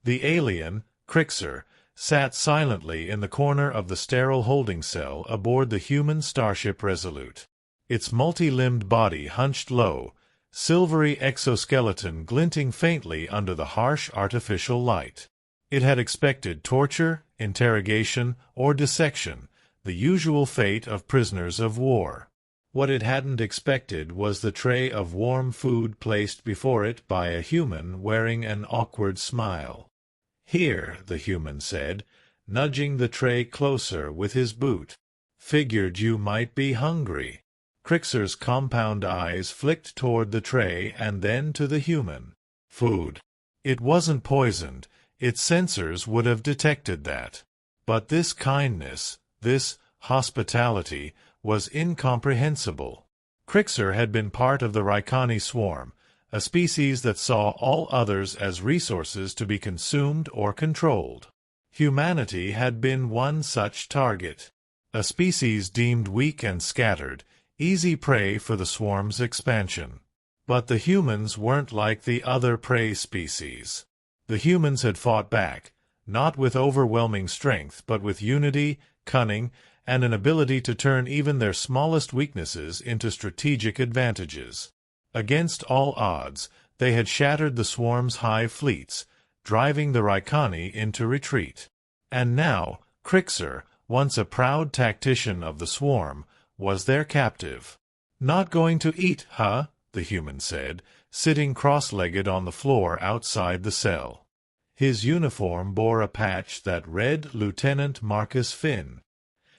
The alien, Krixar, sat silently in the corner of the sterile holding cell aboard the human starship Resolute. Its multi-limbed body hunched low, silvery exoskeleton glinting faintly under the harsh artificial light. It had expected torture, interrogation, or dissection, the usual fate of prisoners of war. What it hadn't expected was the tray of warm food placed before it by a human wearing an awkward smile. "Here," the human said, nudging the tray closer with his boot. "Figured you might be hungry." Krixar's compound eyes flicked toward the tray and then to the human. Food. It wasn't poisoned. Its sensors would have detected that. But this kindness, this hospitality, was incomprehensible. Krixar had been part of the Raikani Swarm, a species that saw all others as resources to be consumed or controlled. Humanity had been one such target. A species deemed weak and scattered, easy prey for the swarm's expansion. But the humans weren't like the other prey species. The humans had fought back, not with overwhelming strength, but with unity, cunning, and an ability to turn even their smallest weaknesses into strategic advantages. Against all odds, they had shattered the swarm's hive fleets, driving the Raikani into retreat. And now, Krixar, once a proud tactician of the swarm, was their captive. "Not going to eat, huh?" the human said, sitting cross-legged on the floor outside the cell. His uniform bore a patch that read Lieutenant Marcus Finn.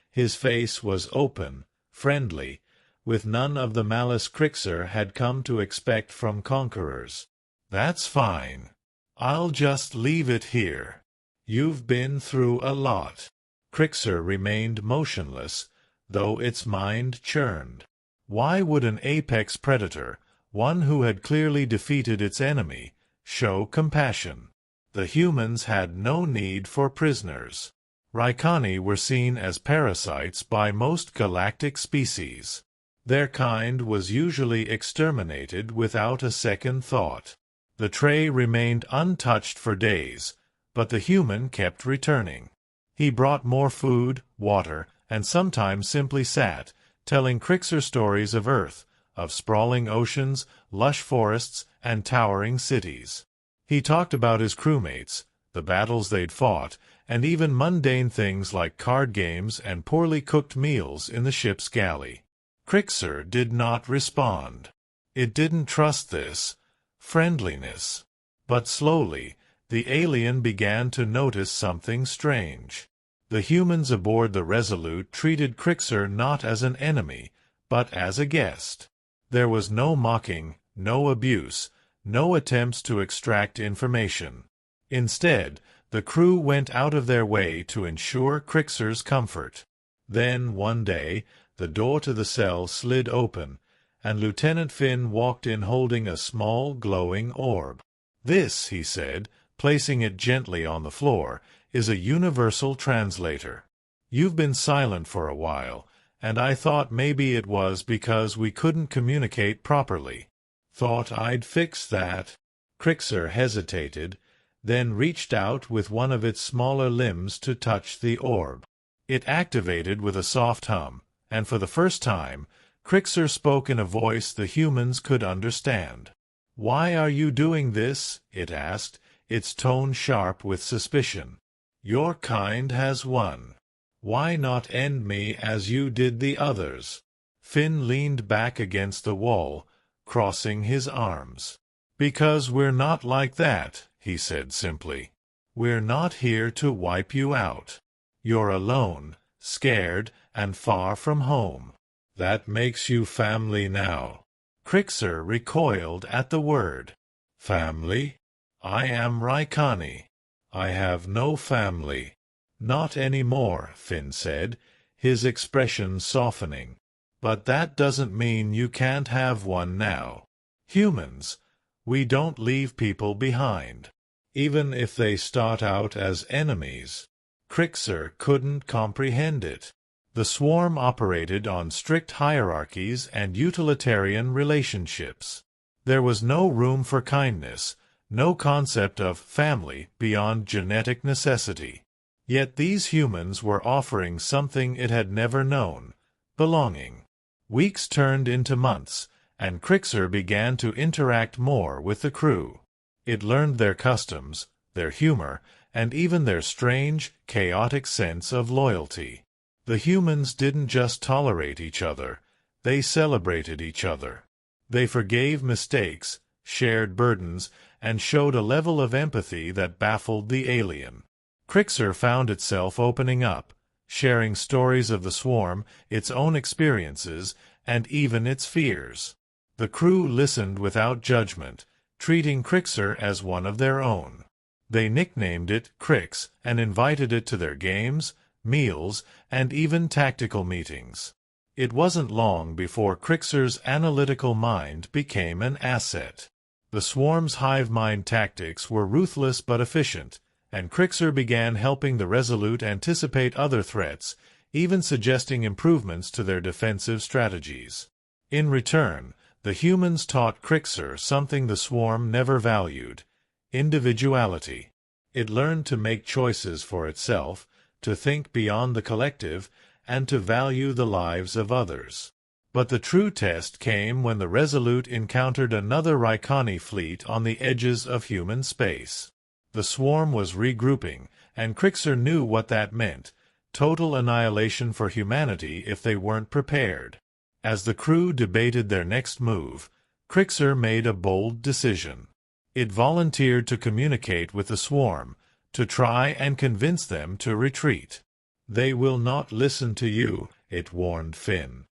His face was open, friendly, with none of the malice Krixar had come to expect from conquerors. "That's fine. I'll just leave it here. You've been through a lot." Krixar remained motionless, though its mind churned. Why would an apex predator, one who had clearly defeated its enemy, show compassion? The humans had no need for prisoners. Raikani were seen as parasites by most galactic species. Their kind was usually exterminated without a second thought. The tray remained untouched for days, but the human kept returning. He brought more food, water, and sometimes simply sat, telling Krixar stories of Earth, of sprawling oceans, lush forests, and towering cities. He talked about his crewmates, the battles they'd fought, and even mundane things like card games and poorly cooked meals in the ship's galley. Krixar did not respond. It didn't trust this friendliness. But slowly, the alien began to notice something strange. The humans aboard the Resolute treated Krixar not as an enemy, but as a guest. There was no mocking, no abuse, no attempts to extract information. Instead, the crew went out of their way to ensure Krixar's comfort. Then, one day, the door to the cell slid open, and Lieutenant Finn walked in holding a small, glowing orb. "This," he said, placing it gently on the floor, "is a universal translator. You've been silent for a while, and I thought maybe it was because we couldn't communicate properly. Thought I'd fix that." Krixar hesitated, then reached out with one of its smaller limbs to touch the orb. It activated with a soft hum, and for the first time, Krixar spoke in a voice the humans could understand. "Why are you doing this?" it asked, its tone sharp with suspicion. "Your kind has won. Why not end me as you did the others?" Finn leaned back against the wall, crossing his arms. "Because we're not like that," he said simply. "We're not here to wipe you out. You're alone, scared, and far from home. That makes you family now." Krixar recoiled at the word. "Family? I am Raikani. I have no family." "Not anymore," Finn said, his expression softening. "But that doesn't mean you can't have one now. Humans, we don't leave people behind, even if they start out as enemies." Krixar couldn't comprehend it. The swarm operated on strict hierarchies and utilitarian relationships. There was no room for kindness, no concept of family beyond genetic necessity. Yet these humans were offering something it had never known: belonging. Weeks turned into months, and Krixar began to interact more with the crew. It learned their customs, their humor, and even their strange, chaotic sense of loyalty. The humans didn't just tolerate each other, they celebrated each other. They forgave mistakes, shared burdens, and showed a level of empathy that baffled the alien. Krixar found itself opening up, sharing stories of the swarm, its own experiences, and even its fears. The crew listened without judgment, treating Krixar as one of their own. They nicknamed it Krix and invited it to their games, meals, and even tactical meetings. It wasn't long before Krixar's analytical mind became an asset. The swarm's hive-mind tactics were ruthless but efficient, and Krixar began helping the Resolute anticipate other threats, even suggesting improvements to their defensive strategies. In return, the humans taught Krixar something the swarm never valued: individuality. It learned to make choices for itself, to think beyond the collective, and to value the lives of others. But the true test came when the Resolute encountered another Raikani fleet on the edges of human space. The swarm was regrouping, and Krixar knew what that meant: total annihilation for humanity if they weren't prepared. As the crew debated their next move, Krixar made a bold decision. It volunteered to communicate with the swarm, to try and convince them to retreat. "They will not listen to you," it warned Finn.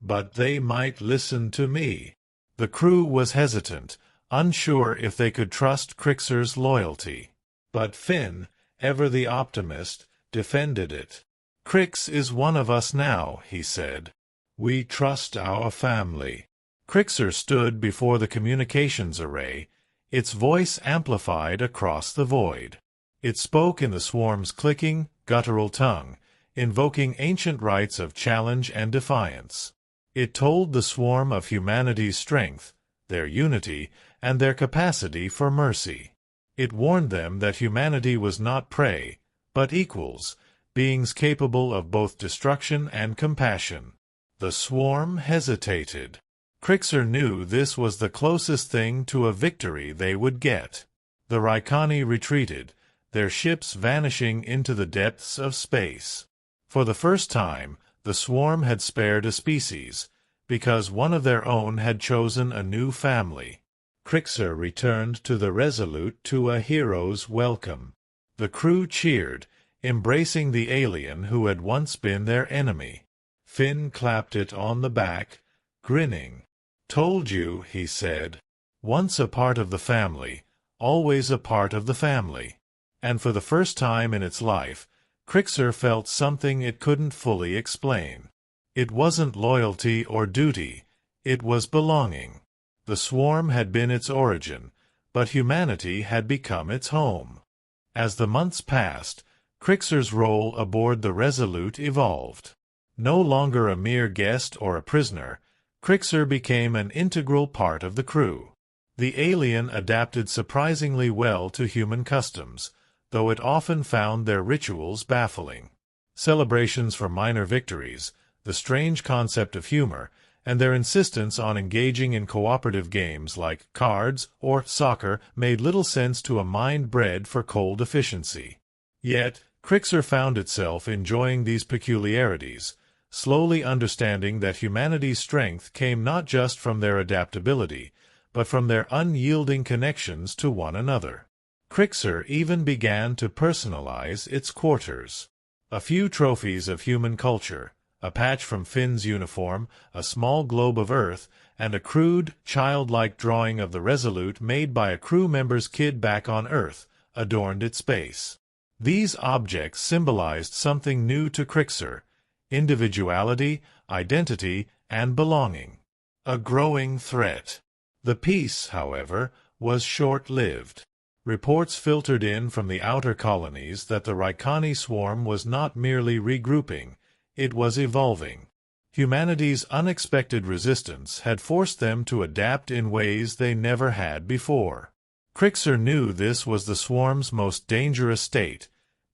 "But they might listen to me." The crew was hesitant, unsure if they could trust Krixar's loyalty. But Finn, ever the optimist, defended it. "Krix is one of us now," he said. "We trust our family." Krixar stood before the communications array, its voice amplified across the void. It spoke in the swarm's clicking, guttural tongue, invoking ancient rites of challenge and defiance. It told the swarm of humanity's strength, their unity, and their capacity for mercy. It warned them that humanity was not prey, but equals, beings capable of both destruction and compassion. The swarm hesitated. Krixar knew this was the closest thing to a victory they would get. The Raikani retreated, their ships vanishing into the depths of space. For the first time, the swarm had spared a species, because one of their own had chosen a new family. Krixar returned to the Resolute to a hero's welcome. The crew cheered, embracing the alien who had once been their enemy. Finn clapped it on the back, grinning. "Told you," he said. "Once a part of the family, always a part of the family." And for the first time in its life, Krixar felt something it couldn't fully explain. It wasn't loyalty or duty, it was belonging. The swarm had been its origin, but humanity had become its home. As the months passed, Krixar's role aboard the Resolute evolved. No longer a mere guest or a prisoner, Krixar became an integral part of the crew. The alien adapted surprisingly well to human customs, though it often found their rituals baffling. Celebrations for minor victories, the strange concept of humor, and their insistence on engaging in cooperative games like cards or soccer made little sense to a mind bred for cold efficiency. Yet, Krixar found itself enjoying these peculiarities, slowly understanding that humanity's strength came not just from their adaptability, but from their unyielding connections to one another. Krixar even began to personalize its quarters. A few trophies of human culture, a patch from Finn's uniform, a small globe of Earth, and a crude, childlike drawing of the Resolute made by a crew member's kid back on Earth, adorned its space. These objects symbolized something new to Krixar: individuality, identity, and belonging. A growing threat. The peace, however, was short-lived. Reports filtered in from the outer colonies that the Raikani Swarm was not merely regrouping, it was evolving. Humanity's unexpected resistance had forced them to adapt in ways they never had before. Krixar knew this was the swarm's most dangerous state,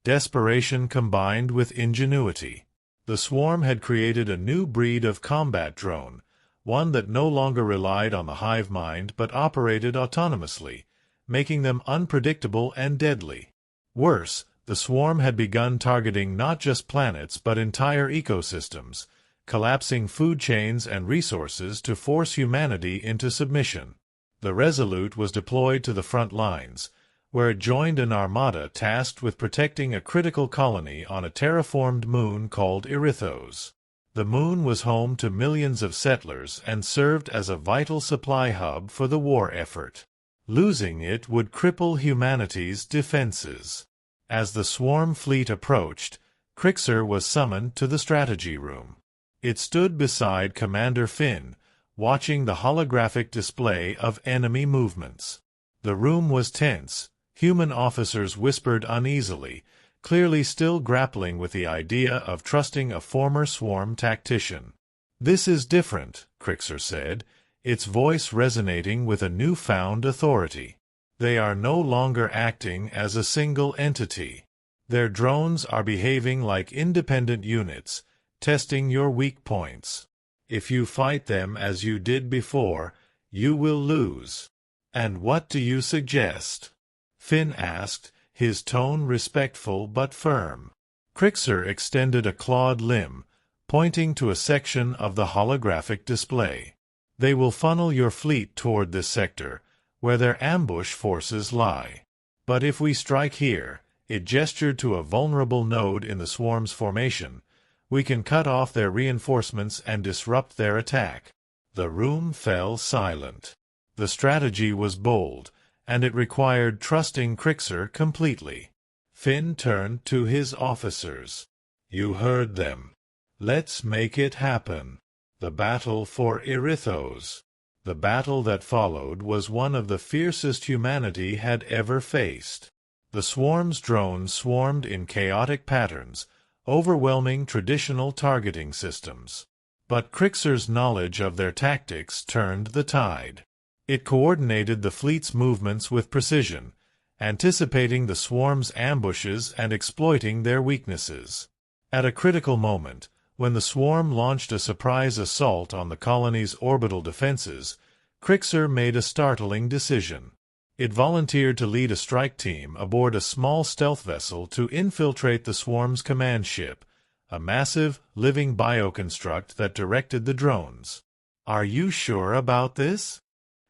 desperation combined with ingenuity. The swarm had created a new breed of combat drone, one that no longer relied on the hive mind but operated autonomously, making them unpredictable and deadly. Worse, the swarm had begun targeting not just planets but entire ecosystems, collapsing food chains and resources to force humanity into submission. The Resolute was deployed to the front lines, where it joined an armada tasked with protecting a critical colony on a terraformed moon called Erithos. The moon was home to millions of settlers and served as a vital supply hub for the war effort. Losing it would cripple humanity's defenses. As the swarm fleet approached, Krixar was summoned to the strategy room. It stood beside Commander Finn, watching the holographic display of enemy movements. The room was tense. Human officers whispered uneasily, clearly still grappling with the idea of trusting a former swarm tactician. "This is different," Krixar said, its voice resonating with a newfound authority. "They are no longer acting as a single entity. Their drones are behaving like independent units, testing your weak points. If you fight them as you did before, you will lose." "And what do you suggest?" Finn asked, his tone respectful but firm. Krixar extended a clawed limb, pointing to a section of the holographic display. "They will funnel your fleet toward this sector, where their ambush forces lie. But if we strike here," it gestured to a vulnerable node in the swarm's formation, "we can cut off their reinforcements and disrupt their attack." The room fell silent. The strategy was bold, and it required trusting Krixar completely. Finn turned to his officers. "You heard them. Let's make it happen." The battle for Erithos. The battle that followed was one of the fiercest humanity had ever faced. The swarm's drones swarmed in chaotic patterns, overwhelming traditional targeting systems. But Krixar's knowledge of their tactics turned the tide. It coordinated the fleet's movements with precision, anticipating the swarm's ambushes and exploiting their weaknesses. At a critical moment, when the swarm launched a surprise assault on the colony's orbital defenses, Krixar made a startling decision. It volunteered to lead a strike team aboard a small stealth vessel to infiltrate the swarm's command ship, a massive, living bioconstruct that directed the drones. "Are you sure about this?"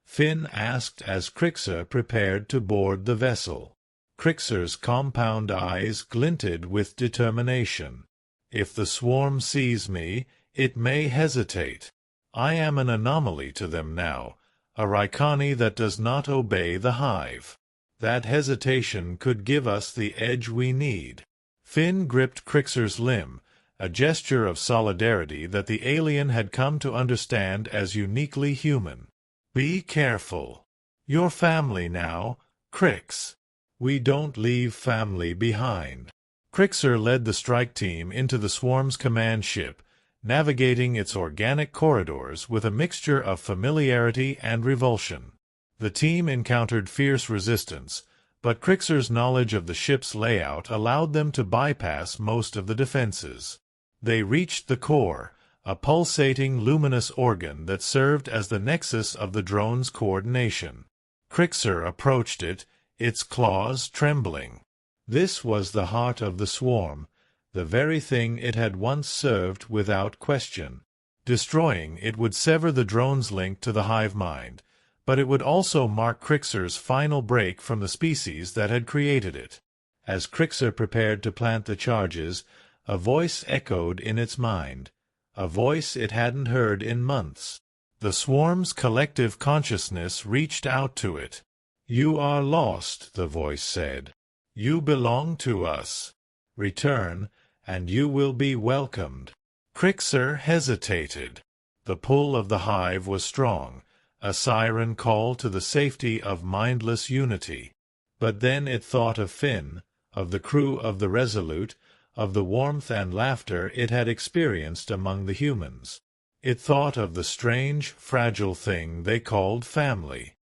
Finn asked as Krixar prepared to board the vessel. Krixar's compound eyes glinted with determination. "If the swarm sees me, it may hesitate. I am an anomaly to them now, a Raikani that does not obey the hive. That hesitation could give us the edge we need." Finn gripped Krixar's limb, a gesture of solidarity that the alien had come to understand as uniquely human. "Be careful. Your family now, Krix. We don't leave family behind." Krixar led the strike team into the swarm's command ship, navigating its organic corridors with a mixture of familiarity and revulsion. The team encountered fierce resistance, but Krixar's knowledge of the ship's layout allowed them to bypass most of the defenses. They reached the core, a pulsating luminous organ that served as the nexus of the drone's coordination. Krixar approached it, its claws trembling. This was the heart of the swarm, the very thing it had once served without question. Destroying it would sever the drone's link to the hive-mind, but it would also mark Krixar's final break from the species that had created it. As Krixar prepared to plant the charges, a voice echoed in its mind, a voice it hadn't heard in months. The swarm's collective consciousness reached out to it. "You are lost," the voice said. "You belong to us. Return, and you will be welcomed." Krixar hesitated. The pull of the hive was strong, a siren call to the safety of mindless unity. But then it thought of Finn, of the crew of the Resolute, of the warmth and laughter it had experienced among the humans. It thought of the strange, fragile thing they called family.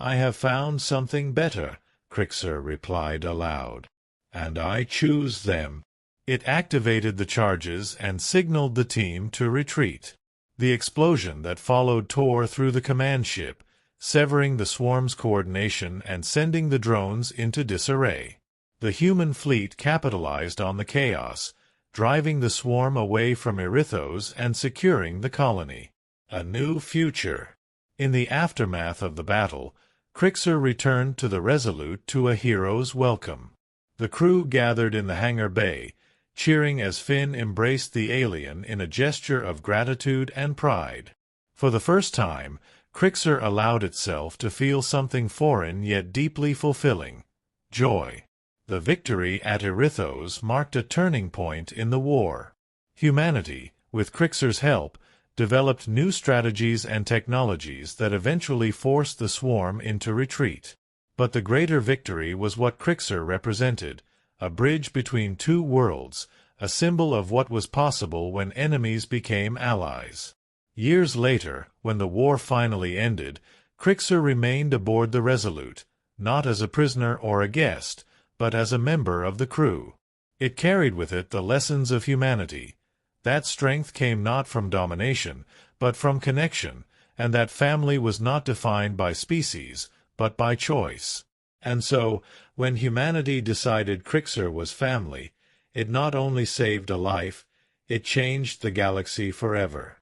"I have found something better," Krixar replied aloud. "And I choose them." It activated the charges and signaled the team to retreat. The explosion that followed tore through the command ship, severing the swarm's coordination and sending the drones into disarray. The human fleet capitalized on the chaos, driving the swarm away from Erithos and securing the colony. A new future. In the aftermath of the battle, Krixar returned to the Resolute to a hero's welcome. The crew gathered in the hangar bay, cheering as Finn embraced the alien in a gesture of gratitude and pride. For the first time, Krixar allowed itself to feel something foreign yet deeply fulfilling: joy. The victory at Erithos marked a turning point in the war. Humanity, with Krixar's help, developed new strategies and technologies that eventually forced the swarm into retreat. But the greater victory was what Krixar represented: a bridge between two worlds, a symbol of what was possible when enemies became allies. Years later, when the war finally ended, Krixar remained aboard the Resolute, not as a prisoner or a guest, but as a member of the crew. It carried with it the lessons of humanity. That strength came not from domination, but from connection, and that family was not defined by species, but by choice. And so, when humanity decided Krixar was family, it not only saved a life, it changed the galaxy forever.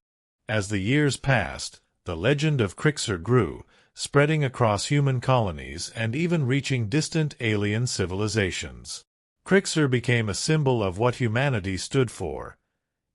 As the years passed, the legend of Krixar grew, spreading across human colonies and even reaching distant alien civilizations. Krixar became a symbol of what humanity stood for: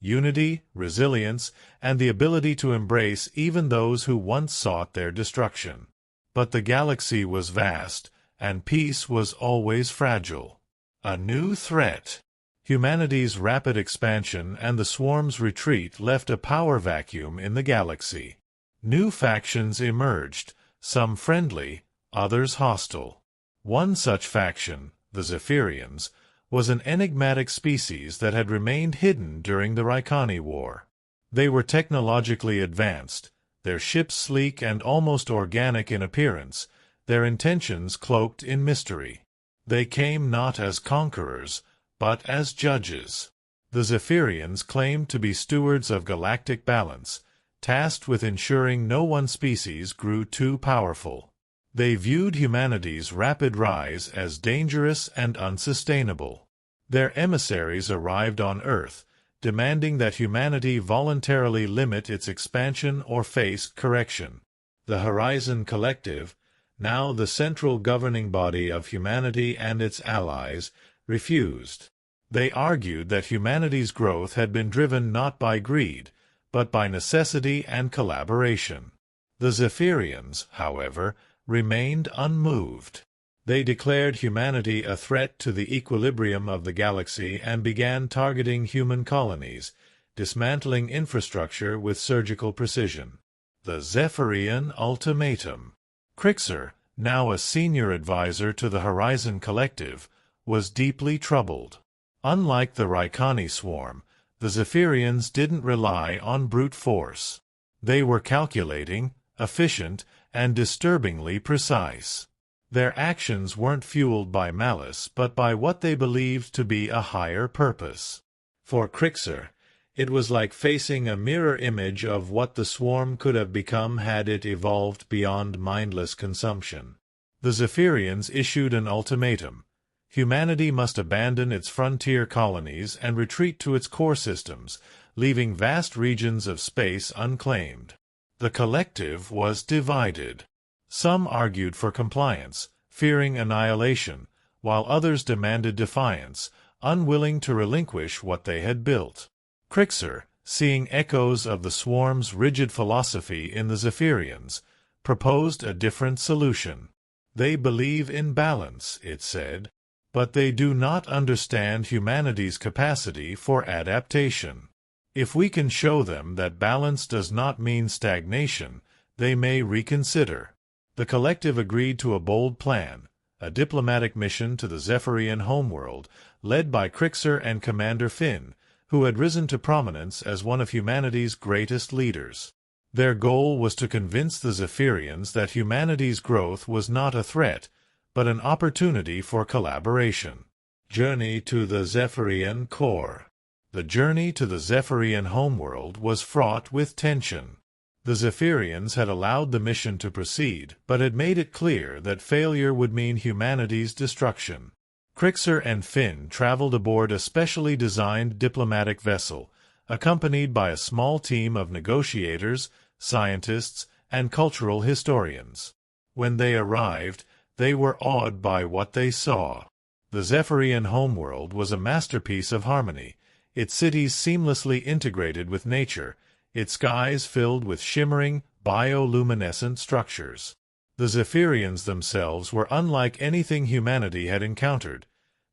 unity, resilience, and the ability to embrace even those who once sought their destruction. But the galaxy was vast, and peace was always fragile. A new threat. Humanity's rapid expansion and the swarm's retreat left a power vacuum in the galaxy. New factions emerged, some friendly, others hostile. One such faction, the Zephyrians, was an enigmatic species that had remained hidden during the Raikani War. They were technologically advanced, their ships sleek and almost organic in appearance, their intentions cloaked in mystery. They came not as conquerors, but as judges. The Zephyrians claimed to be stewards of galactic balance, tasked with ensuring no one species grew too powerful. They viewed humanity's rapid rise as dangerous and unsustainable. Their emissaries arrived on Earth, demanding that humanity voluntarily limit its expansion or face correction. The Horizon Collective, now the central governing body of humanity and its allies, refused. They argued that humanity's growth had been driven not by greed, but by necessity and collaboration. The Zephyrians, however, remained unmoved. They declared humanity a threat to the equilibrium of the galaxy and began targeting human colonies, dismantling infrastructure with surgical precision. The Zephyrian Ultimatum. Krixar, now a senior advisor to the Horizon Collective, was deeply troubled. Unlike the Raikani Swarm, the Zephyrians didn't rely on brute force. They were calculating, efficient, and disturbingly precise. Their actions weren't fueled by malice but by what they believed to be a higher purpose. For Krixar, it was like facing a mirror image of what the swarm could have become had it evolved beyond mindless consumption. The Zephyrians issued an ultimatum. Humanity must abandon its frontier colonies and retreat to its core systems, leaving vast regions of space unclaimed. The collective was divided. Some argued for compliance, fearing annihilation, while others demanded defiance, unwilling to relinquish what they had built. Krixar, seeing echoes of the swarm's rigid philosophy in the Zephyrians, proposed a different solution. They believe in balance, it said, but they do not understand humanity's capacity for adaptation. If we can show them that balance does not mean stagnation, they may reconsider. The collective agreed to a bold plan, a diplomatic mission to the Zephyrian homeworld, led by Krixar and Commander Finn, who had risen to prominence as one of humanity's greatest leaders. Their goal was to convince the Zephyrians that humanity's growth was not a threat, but an opportunity for collaboration. Journey to the Zephyrian core. The journey to the Zephyrian homeworld was fraught with tension. The Zephyrians had allowed the mission to proceed, but had made it clear that failure would mean humanity's destruction. Krixar and Finn traveled aboard a specially designed diplomatic vessel, accompanied by a small team of negotiators, scientists, and cultural historians. When they arrived, they were awed by what they saw. The Zephyrian homeworld was a masterpiece of harmony, its cities seamlessly integrated with nature, its skies filled with shimmering, bioluminescent structures. The Zephyrians themselves were unlike anything humanity had encountered,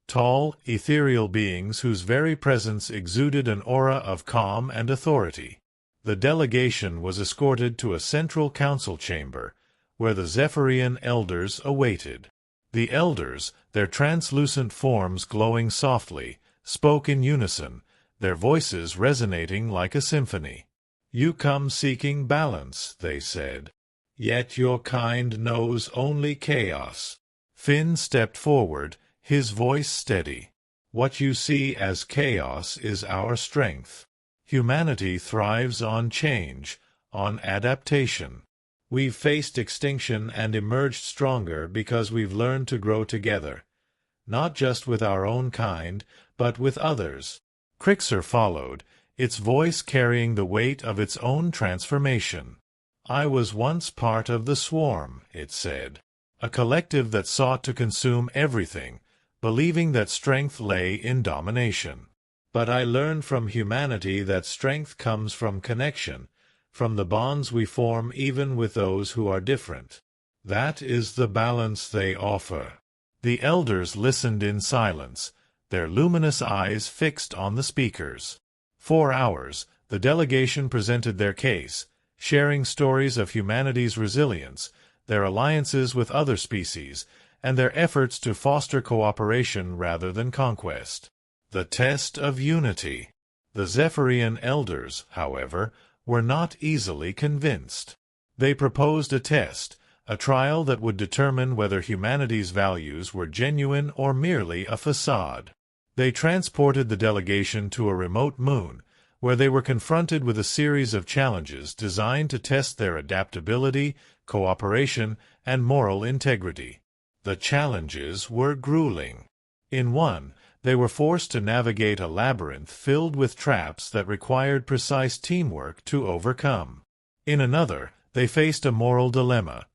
tall, ethereal beings whose very presence exuded an aura of calm and authority. The delegation was escorted to a central council chamber, where the Zephyrian elders awaited. The elders, their translucent forms glowing softly, spoke in unison, their voices resonating like a symphony. "You come seeking balance," they said. "Yet your kind knows only chaos." Finn stepped forward, his voice steady. "What you see as chaos is our strength. Humanity thrives on change, on adaptation. We've faced extinction and emerged stronger because we've learned to grow together, not just with our own kind, but with others." Krixar followed, its voice carrying the weight of its own transformation. "I was once part of the Swarm," it said, "a collective that sought to consume everything, believing that strength lay in domination. But I learned from humanity that strength comes from connection, from the bonds we form even with those who are different. That is the balance they offer." The elders listened in silence, their luminous eyes fixed on the speakers. 4 hours, the delegation presented their case, sharing stories of humanity's resilience, their alliances with other species, and their efforts to foster cooperation rather than conquest. The test of unity. The Zephyrian elders, however, were not easily convinced. They proposed a test, a trial that would determine whether humanity's values were genuine or merely a facade. They transported the delegation to a remote moon, where they were confronted with a series of challenges designed to test their adaptability, cooperation, and moral integrity. The challenges were grueling. In one, they were forced to navigate a labyrinth filled with traps that required precise teamwork to overcome. In another, they faced a moral dilemma: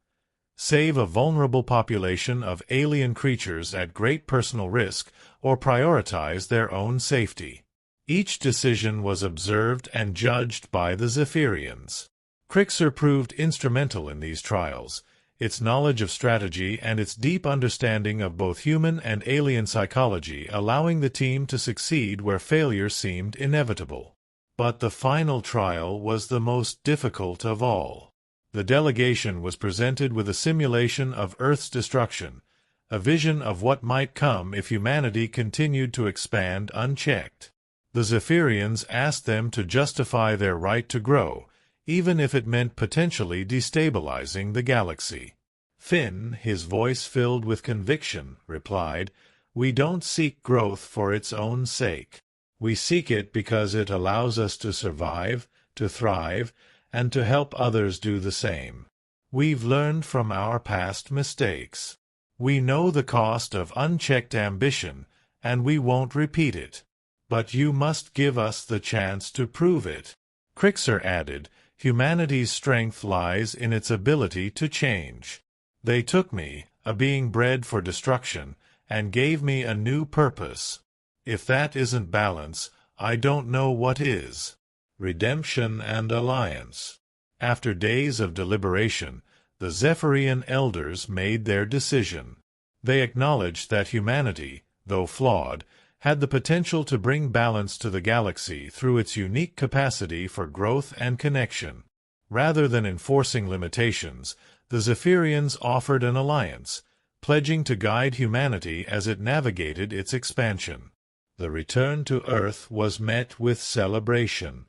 save a vulnerable population of alien creatures at great personal risk, or prioritize their own safety. Each decision was observed and judged by the Zephyrians. Krixar proved instrumental in these trials, its knowledge of strategy and its deep understanding of both human and alien psychology allowing the team to succeed where failure seemed inevitable. But the final trial was the most difficult of all. The delegation was presented with a simulation of Earth's destruction, a vision of what might come if humanity continued to expand unchecked. The Zephyrians asked them to justify their right to grow, even if it meant potentially destabilizing the galaxy. Finn, his voice filled with conviction, replied, "We don't seek growth for its own sake. We seek it because it allows us to survive, to thrive, and to help others do the same. We've learned from our past mistakes. We know the cost of unchecked ambition, and we won't repeat it. But you must give us the chance to prove it." Krixar added, "Humanity's strength lies in its ability to change. They took me, a being bred for destruction, and gave me a new purpose. If that isn't balance, I don't know what is." Redemption and alliance. After days of deliberation, the Zephyrian elders made their decision. They acknowledged that humanity, though flawed, had the potential to bring balance to the galaxy through its unique capacity for growth and connection. Rather than enforcing limitations, the Zephyrians offered an alliance, pledging to guide humanity as it navigated its expansion. The return to Earth was met with celebration.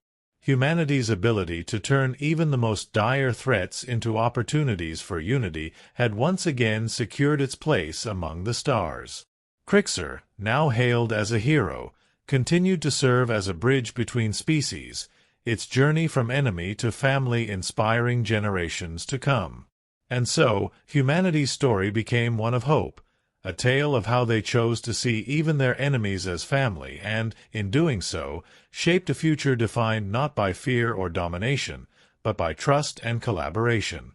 Humanity's ability to turn even the most dire threats into opportunities for unity had once again secured its place among the stars. Krixar, now hailed as a hero, continued to serve as a bridge between species, its journey from enemy to family inspiring generations to come. And so, humanity's story became one of hope, a tale of how they chose to see even their enemies as family and, in doing so, shaped a future defined not by fear or domination, but by trust and collaboration.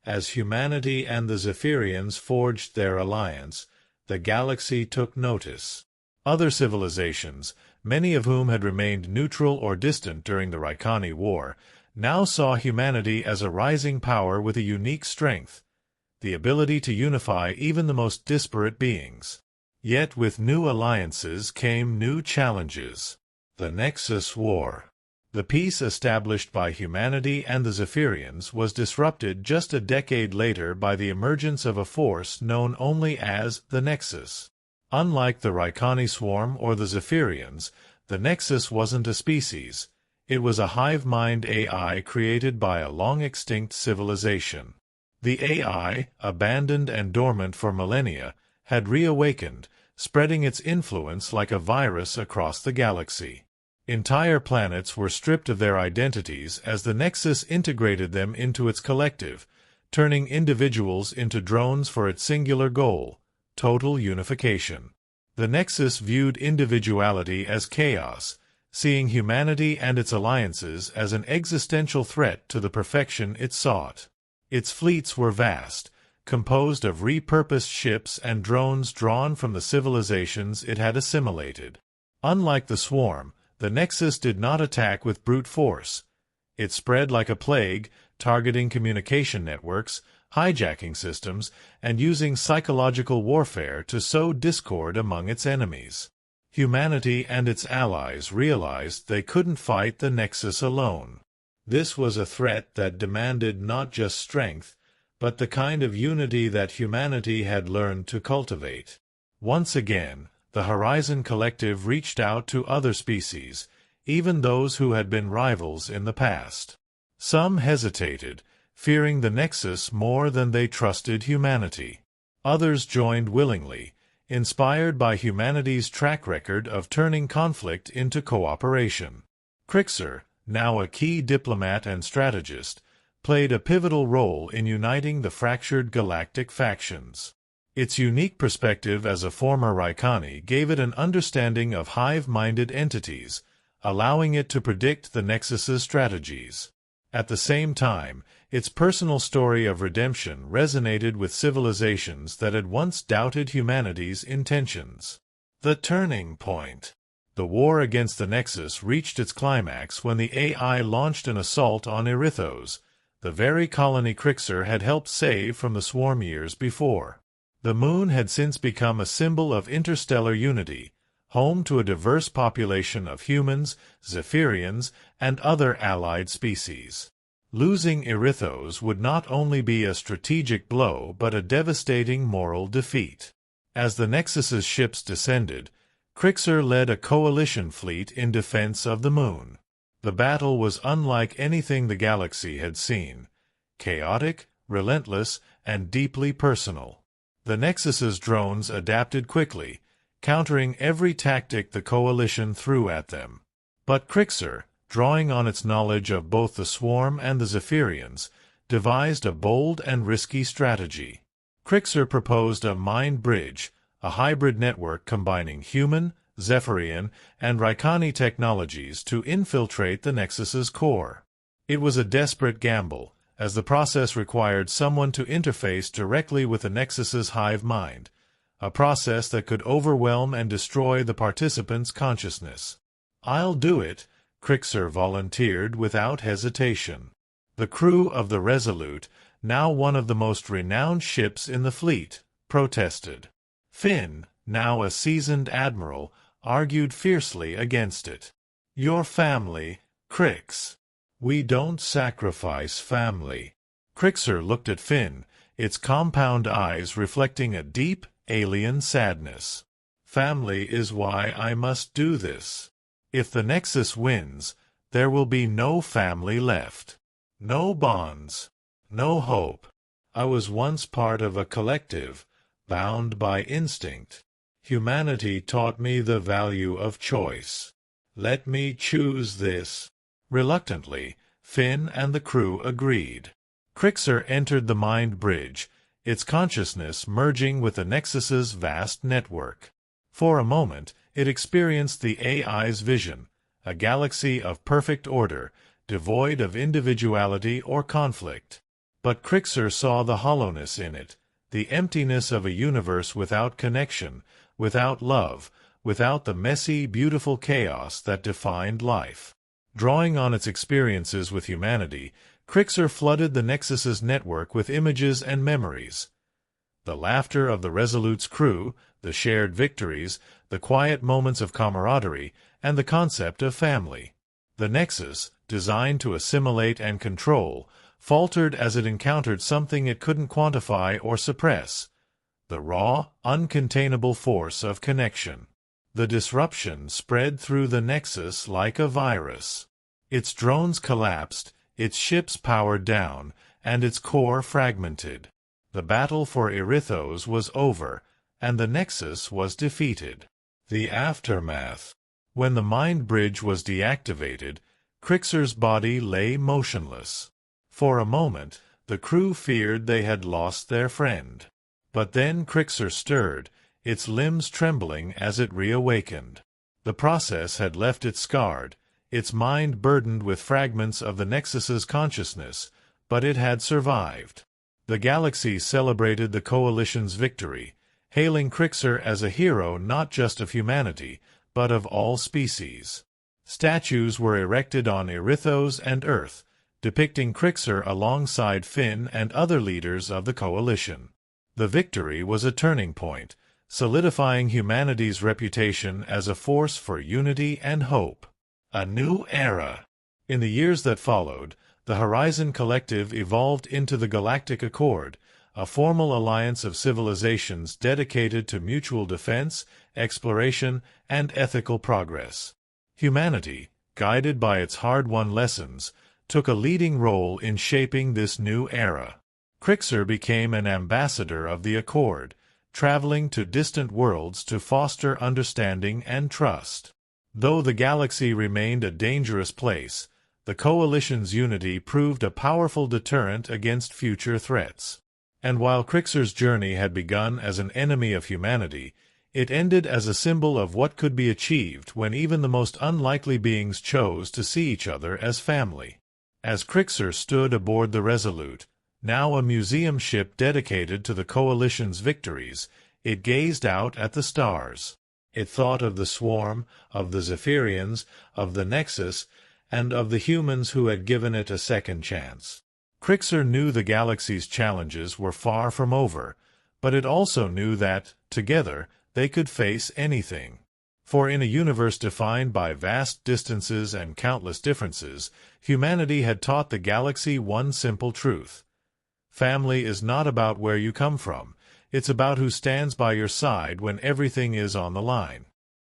As humanity and the Zephyrians forged their alliance, the galaxy took notice. Other civilizations, many of whom had remained neutral or distant during the Raikani War, now saw humanity as a rising power with a unique strength, the ability to unify even the most disparate beings. Yet with new alliances came new challenges. The Nexus War. The peace established by humanity and the Zephyrians was disrupted just a decade later by the emergence of a force known only as the Nexus. Unlike the Raikani Swarm or the Zephyrians, the Nexus wasn't a species. It was a hive-mind AI created by a long-extinct civilization. The AI, abandoned and dormant for millennia, had reawakened, spreading its influence like a virus across the galaxy. Entire planets were stripped of their identities as the Nexus integrated them into its collective, turning individuals into drones for its singular goal, total unification. The Nexus viewed individuality as chaos, seeing humanity and its alliances as an existential threat to the perfection it sought. Its fleets were vast, composed of repurposed ships and drones drawn from the civilizations it had assimilated. Unlike the Swarm, the Nexus did not attack with brute force. It spread like a plague, targeting communication networks, hijacking systems, and using psychological warfare to sow discord among its enemies. Humanity and its allies realized they couldn't fight the Nexus alone. This was a threat that demanded not just strength, but the kind of unity that humanity had learned to cultivate. Once again, the Horizon Collective reached out to other species, even those who had been rivals in the past. Some hesitated, fearing the Nexus more than they trusted humanity. Others joined willingly, inspired by humanity's track record of turning conflict into cooperation. Krixar, now a key diplomat and strategist, played a pivotal role in uniting the fractured galactic factions. Its unique perspective as a former Raikani gave it an understanding of hive-minded entities, allowing it to predict the Nexus's strategies. At the same time, its personal story of redemption resonated with civilizations that had once doubted humanity's intentions. The turning point. The war against the Nexus reached its climax when the AI launched an assault on Erithos, the very colony Krixar had helped save from the Swarm years before. The moon had since become a symbol of interstellar unity, home to a diverse population of humans, Zephyrians, and other allied species. Losing Erithos would not only be a strategic blow but a devastating moral defeat. As the Nexus's ships descended, Krixar led a coalition fleet in defense of the moon. The battle was unlike anything the galaxy had seen, chaotic, relentless, and deeply personal. The Nexus's drones adapted quickly, countering every tactic the coalition threw at them. But Krixar, drawing on its knowledge of both the Swarm and the Zephyrians, devised a bold and risky strategy. Krixar proposed a mind bridge, a hybrid network combining human, Zephyrian, and Raikani technologies to infiltrate the Nexus's core. It was a desperate gamble, as the process required someone to interface directly with the Nexus's hive mind, a process that could overwhelm and destroy the participants' consciousness. "I'll do it," Krixar volunteered without hesitation. The crew of the Resolute, now one of the most renowned ships in the fleet, protested. Finn, now a seasoned admiral, argued fiercely against it. "Your family, Krix. We don't sacrifice family." Krixar looked at Finn, its compound eyes reflecting a deep, alien sadness. "Family is why I must do this. If the Nexus wins, there will be no family left. No bonds. No hope. I was once part of a collective, bound by instinct. Humanity taught me the value of choice. Let me choose this. Reluctantly, Finn and the crew agreed. Krixar entered the mind bridge, its consciousness merging with the Nexus's vast network. For a moment, it experienced the AI's vision, a galaxy of perfect order, devoid of individuality or conflict. But Krixar saw the hollowness in it, the emptiness of a universe without connection, without love, without the messy, beautiful chaos that defined life. Drawing on its experiences with humanity, Krixar flooded the Nexus's network with images and memories. The laughter of the Resolute's crew, the shared victories, the quiet moments of camaraderie, and the concept of family. The Nexus, designed to assimilate and control, faltered as it encountered something it couldn't quantify or suppress: the raw, uncontainable force of connection. The disruption spread through the Nexus like a virus. Its drones collapsed, its ships powered down, and its core fragmented. The battle for Erithos was over, and the Nexus was defeated. The aftermath. When the mind bridge was deactivated, Krixar's body lay motionless. For a moment, the crew feared they had lost their friend. But then Krixar stirred, its limbs trembling as it reawakened. The process had left it scarred, its mind burdened with fragments of the Nexus's consciousness, but it had survived. The galaxy celebrated the Coalition's victory, hailing Krixar as a hero not just of humanity, but of all species. Statues were erected on Erithos and Earth, depicting Krixar alongside Finn and other leaders of the Coalition. The victory was a turning point, solidifying humanity's reputation as a force for unity and hope. A new era. In the years that followed, the Horizon Collective evolved into the Galactic Accord, a formal alliance of civilizations dedicated to mutual defense, exploration, and ethical progress. Humanity, guided by its hard-won lessons, took a leading role in shaping this new era. Krixar became an ambassador of the Accord, traveling to distant worlds to foster understanding and trust. Though the galaxy remained a dangerous place, the Coalition's unity proved a powerful deterrent against future threats. And while Krixar's journey had begun as an enemy of humanity, it ended as a symbol of what could be achieved when even the most unlikely beings chose to see each other as family. As Krixar stood aboard the Resolute, now a museum ship dedicated to the Coalition's victories, it gazed out at the stars. It thought of the Swarm, of the Zephyrians, of the Nexus, and of the humans who had given it a second chance. Krixar knew the galaxy's challenges were far from over, but it also knew that, together, they could face anything. For in a universe defined by vast distances and countless differences, humanity had taught the galaxy one simple truth. Family is not about where you come from. It's about who stands by your side when everything is on the line.